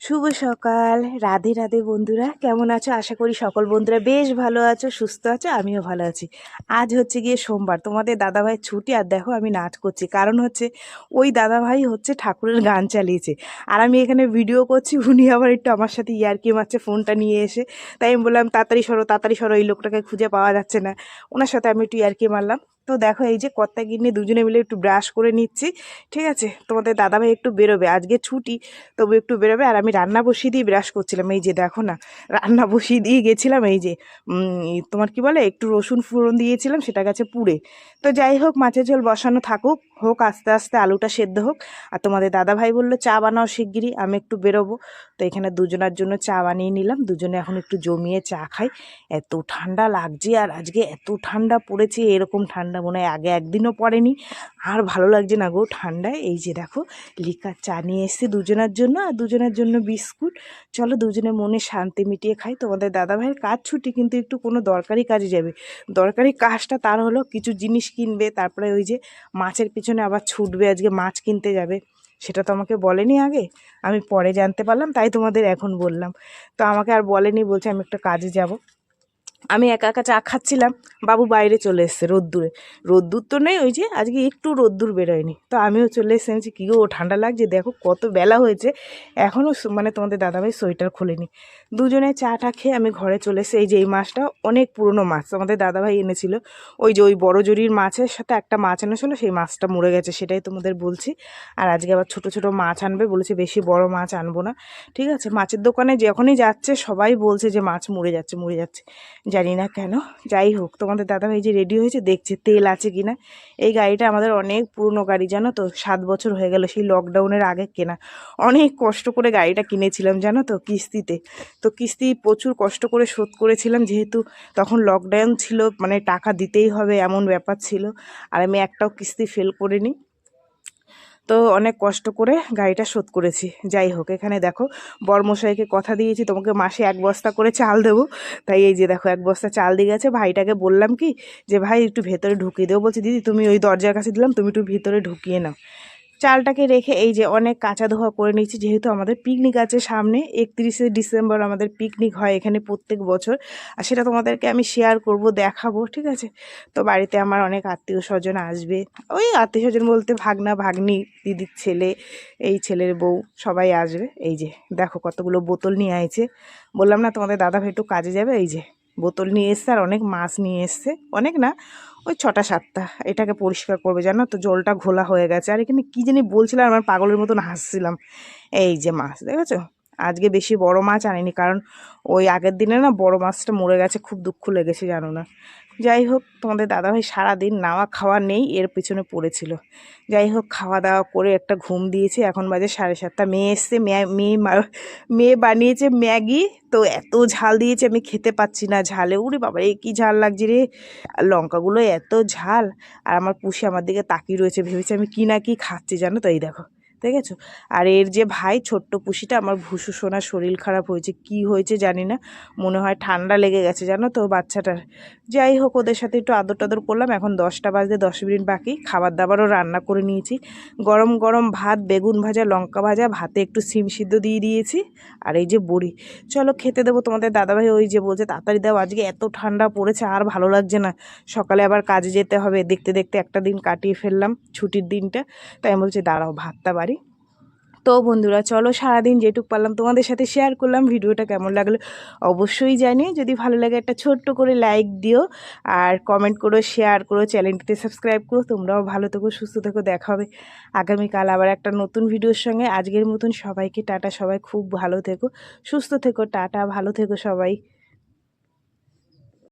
শুভ সকাল। রাধে রাধে বন্ধুরা, কেমন আছো? আশা করি সকল বন্ধুরা বেশ ভালো আছো, সুস্থ আছো, আমিও ভালো আছি। আজ হচ্ছে গিয়ে সোমবার, তোমাদের দাদাভাইয়ের ছুটি। আর দেখো আমি নাচ করছি, কারণ হচ্ছে ওই দাদাভাই হচ্ছে ঠাকুরের গান চালিয়েছে, আর আমি এখানে ভিডিও করছি। উনি আবার একটু আমার সাথে ইয়ার্কি মারছে ফোনটা নিয়ে এসে। তাই আমি বললাম তাড়াতাড়ি সরো, এই লোকটাকে খুঁজে পাওয়া যাচ্ছে না। ওনার সাথে আমি একটু ইয়ার্কি মারলাম। তো দেখো এই যে কর্তা গিন্নি দুজনে মিলে একটু ব্রাশ করে নিচ্ছি। ঠিক আছে, তোমাদের দাদাভাই একটু বেরোবে, আজকে ছুটি, তবু একটু বেরোবে। আর আমি রান্না বসিয়ে দিয়ে ব্রাশ করছিলাম। এই যে দেখো না, রান্না বসিয়ে দিয়ে গেছিলাম। এই যে তোমার কি বলে, একটু রসুন ফোড়ন দিয়েছিলাম, সেটা গেছে পুড়ে। তো যাই হোক, মাছের ঝোল বসানো থাকুক, হোক আস্তে আস্তে, আলুটা সেদ্ধ হোক। আর তোমাদের দাদাভাই বললো চা বানাও শিগগিরই, আমি একটু বেরোবো। তো এখানে দুজনের জন্য চা বানিয়ে নিলাম, দুজনে এখন একটু জমিয়ে চা খাই। এত ঠান্ডা লাগছে, আর আজকে এত ঠান্ডা পড়েছে, এরকম ঠান্ডা মনে হয় আগে একদিনও পড়েনি। আর ভালো লাগছে না গো ঠান্ডায়। এই যে দেখো, লিকার চা নিয়ে এসেছি দুজনের জন্য, আর দুজনের জন্য বিস্কুট। চলো দুজনে মনে শান্তি মিটিয়ে খাই। তোমাদের দাদাভাইয়ের কাজ ছুটি, কিন্তু একটু কোনো দরকারি কাজে যাবে। দরকারি কাজটা তার হলো কিছু জিনিস কিনবে, তারপরে ওই যে মাছের পিছনে আবার ছুটবে, আজকে মাছ কিনতে যাবে। সেটা তো আমাকে বলেনি আগে, আমি পরে জানতে পারলাম, তাই তোমাদের এখন বললাম। তো আমাকে আর বলেনি, বলছে আমি একটা কাজে যাব। আমি একা একা চা খাচ্ছিলাম, বাবু বাইরে চলে এসছে রোদ্দুরে। রোদ্দুর তো নেই, ওই যে আজকে একটু রোদ্দুর বেরোয়নি। তো আমিও চলে এসে বলছি কী গো ঠান্ডা লাগছে, দেখো কত বেলা হয়েছে, এখনও মানে তোমাদের দাদাভাই সোয়েটার খোলেনি। দুজনে চাটা খেয়ে আমি ঘরে চলে এসে, এই যে এই মাছটা অনেক পুরনো মাছ, তোমাদের দাদাভাই এনেছিল। ওই যে ওই বড় জরির মাছের সাথে একটা মাছ এনেছিল, সেই মাছটা মরে গেছে, সেটাই তোমাদের বলছি। আর আজকে আবার ছোট ছোট মাছ আনবে বলেছে, বেশি বড় মাছ আনবো না। ঠিক আছে, মাছের দোকানে যখনই যাচ্ছে সবাই বলছে যে মাছ মরে যাচ্ছে মরে যাচ্ছে, জানি না কেন। যাই হোক, তোমাদের দাদাভাই যে রেডি হয়েছে, দেখছে তেল আছে কিনা। এই গাড়িটা আমাদের অনেক পুরনো গাড়ি, জানো তো, 7 বছর হয়ে গেল, সেই লকডাউনের আগে কেনা। অনেক কষ্ট করে গাড়িটা কিনেছিলাম জানো তো, কিস্তিতে। তো কিস্তি প্রচুর কষ্ট করে শোধ করেছিলাম, যেহেতু তখন লকডাউন ছিল, মানে টাকা দিতেই হবে এমন ব্যাপার ছিল। আর আমি একটাও কিস্তি ফেল করিনি। তো অনেক কষ্ট করে গাড়িটা শোধ করেছি। যাই হোক, এখানে দেখো বরমশাইকে কথা দিয়েছি তোমাকে মাসে 1 বস্তা করে চাল দেবো। তাই এই যে দেখো 1 বস্তা চাল দিয়ে গেছে। ভাইটাকে বললাম কি, যে ভাই একটু ভেতরে ঢুকিয়ে দেবো। বলছি দিদি তুমি ওই দরজার কাছে দিলাম, তুমি একটু ভিতরে ঢুকিয়ে নাও। চালটাকে রেখে এই যে অনেক কাঁচা ধোয়া করে নিচ্ছি, যেহেতু আমাদের পিকনিক আছে সামনে, 31শে ডিসেম্বর আমাদের পিকনিক হয় এখানে প্রত্যেক বছর। আর সেটা তোমাদেরকে আমি শেয়ার করব, দেখাবো, ঠিক আছে। তো বাড়িতে আমার অনেক আত্মীয় স্বজন আসবে। ওই আত্মীয় স্বজন বলতে ভাগনা ভাগ্নি, দিদির ছেলে, এই ছেলের বউ, সবাই আসবে। এই যে দেখো কতগুলো বোতল নিয়ে আইছে। বললাম না তোমাদের দাদাভাই একটু কাজে যাবে, এই যে বোতল নিয়ে এসছে, আর অনেক মাছ নিয়ে এসছে, অনেক না, ওই 6টা 7টা। এটাকে পরিষ্কার করবে, জানো তো, জলটা ঘোলা হয়ে গেছে। আর এখানে কী জানি বলছিলাম, আমার পাগলের মতন হাসছিলাম। এই যে মাছ দেখেছো, আজকে বেশি বড় মাছ আনিনি, কারণ ওই আগের দিনে না বড় মাছটা মরে গেছে, খুব দুঃখ লেগেছে জানো না। যাই হোক, তোমাদের দাদাভাই সারাদিন নাওয়া খাওয়া নেই, এর পিছনে পড়েছিল। যাই হোক, খাওয়া দাওয়া করে একটা ঘুম দিয়েছি, এখন বাজে 7:30। মেয়ে এসছে, মেয়ে বানিয়েছে ম্যাগি। তো এত ঝাল দিয়েছে, আমি খেতে পাচ্ছি না ঝালে। উরে বাবা, এ কী ঝাল লাগছে রে, আর লঙ্কাগুলো এত ঝাল। আর আমার পুষি আমার দিকে তাকিয়ে রয়েছে, ভেবেছে আমি কি না কি খাচ্ছি, জানো তো। এই দেখো, দেখেছো। আর এর যে ভাই, ছোট্ট পুষিটা, আমার ভুসু সোনার শরীর খারাপ হয়েছে, কি হয়েছে জানি না, মনে হয় ঠান্ডা লেগে গেছে জানো তো বাচ্চাটার। যাই হোক, ওদের সাথে একটু আদর টাদর করলাম। এখন 10টা বাজতে 10 মিনিট বাকি, খাবার দাবারও রান্না করে নিয়েছি। গরম গরম ভাত, বেগুন ভাজা, লঙ্কা ভাজা, ভাতে একটু সিম সিদ্ধ দিয়ে দিয়েছি। আর এই যে বড়ি, চলো খেতে দেবো। তোমাদের দাদাভাই ওই যে বলছে তাড়াতাড়ি দাও, আজকে এত ঠান্ডা পড়েছে, আর ভালো লাগছে না, সকালে আবার কাজে যেতে হবে। দেখতে দেখতে একটা দিন কাটিয়ে ফেললাম, ছুটির দিনটা। তাই আমি বলছি দাঁড়াও ভাতটা বাড়ি। তো বন্ধুরা চলো, সারাদিন যেটুকু পারলাম তোমাদের সাথে শেয়ার করলাম। ভিডিওটা কেমন লাগলো অবশ্যই জানিও, যদি ভালো লাগে একটা ছোট্ট করে লাইক দিও, আর কমেন্ট করো, শেয়ার করো, চ্যানেলটিতে সাবস্ক্রাইব করো। তোমরাও ভালো থেকো, সুস্থ থেকো, দেখা হবে আগামীকাল আবার একটা নতুন ভিডিওর সঙ্গে। আজকের মতন সবাইকে টাটা, সবাই খুব ভালো থেকো, সুস্থ থেকো, টাটা, ভালো থেকো সবাই।